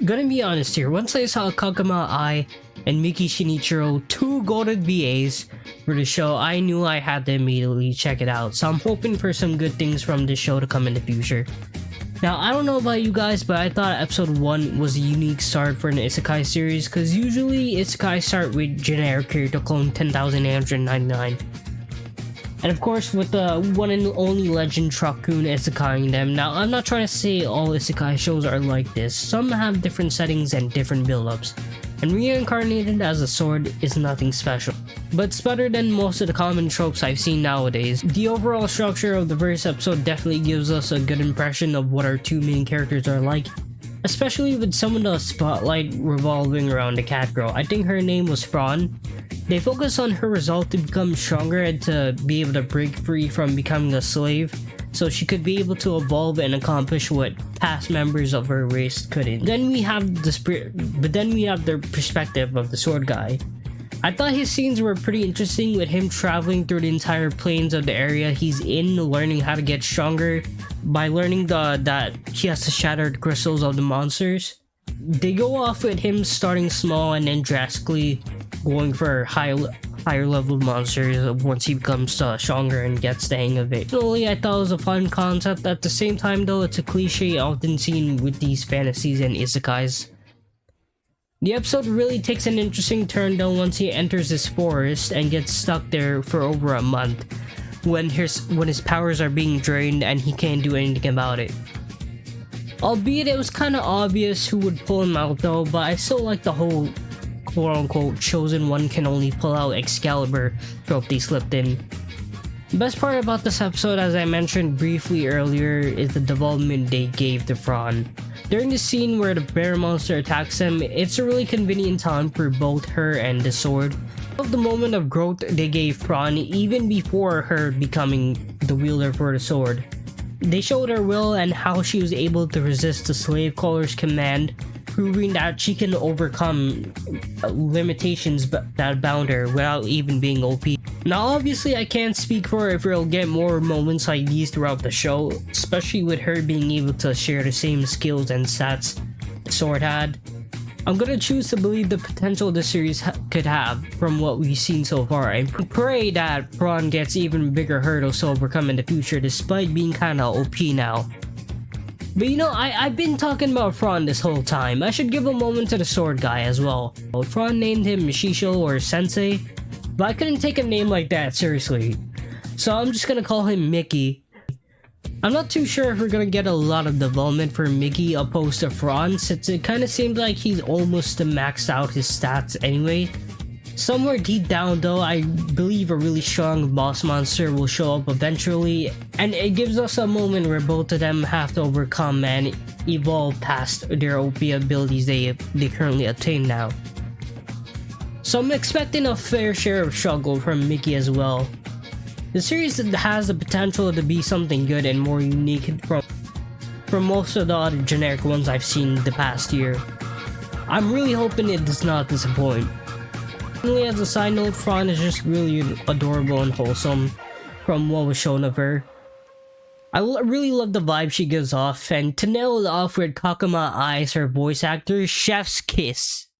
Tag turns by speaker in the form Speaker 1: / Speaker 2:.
Speaker 1: Gonna be honest here, once I saw Kagama Ai and Miki Shinichiro, two golden VAs for the show, I knew I had to immediately check it out. So I'm hoping for some good things from this show to come in the future. Now, I don't know about you guys, but I thought episode 1 was a unique start for an isekai series, because usually isekai start with generic character clone 10,899. And of course, with the one and only legend Truck-kun isekaiing them. Now, I'm not trying to say all isekai shows are like this. Some have different settings and different build-ups. And Reincarnated as a sword is nothing special. But it's better than most of the common tropes I've seen nowadays. The overall structure of the first episode definitely gives us a good impression of what our two main characters are like. Especially with some of the spotlight revolving around the cat girl. I think her name was Fran. They focus on her resolve to become stronger and to be able to break free from becoming a slave, so she could be able to evolve and accomplish what past members of her race couldn't. Then we have the perspective of the sword guy. I thought his scenes were pretty interesting, with him traveling through the entire plains of the area he's in, learning how to get stronger by learning that he has to shatter the crystals of the monsters. They go off with him starting small and then drastically going for higher level monsters once he becomes stronger and gets the hang of it. Personally, I thought it was a fun concept. At the same time though, it's a cliche often seen with these fantasies and isekais. The episode really takes an interesting turn though once he enters this forest and gets stuck there for over a month when his powers are being drained and he can't do anything about it. Albeit it was kinda obvious who would pull him out though, but I still like the whole quote-unquote chosen one can only pull out Excalibur trope they slipped in. The best part about this episode, as I mentioned briefly earlier, is the development they gave to Fran. During the scene where the bear monster attacks him, it's a really convenient time for both her and the sword. I love the moment of growth they gave Fran even before her becoming the wielder for the sword. They showed her will and how she was able to resist the slave caller's command, proving that she can overcome limitations that bound her without even being OP. Now obviously I can't speak for if we'll get more moments like these throughout the show, especially with her being able to share the same skills and stats the sword had. I'm gonna choose to believe the potential the series could have from what we've seen so far, and pray that Fran gets even bigger hurdles to overcome in the future despite being kinda OP now. But you know, I've been talking about Fran this whole time. I should give a moment to the sword guy as well. Fran named him Shisho or Sensei, but I couldn't take a name like that seriously. So I'm just gonna call him Mickey. I'm not too sure if we're gonna get a lot of development for Mickey opposed to Fran, since it kinda seems like he's almost maxed out his stats anyway. Somewhere deep down though, I believe a really strong boss monster will show up eventually, and it gives us a moment where both of them have to overcome and evolve past their OP abilities they currently attain now. So I'm expecting a fair share of struggle from Mickey as well. The series has the potential to be something good and more unique from most of the other generic ones I've seen the past year. I'm really hoping it does not disappoint. Finally, as a side note, Fran is just really adorable and wholesome from what was shown of her. I really love the vibe she gives off, and to nail it off with Kakama Ai as her voice actor, chef's kiss.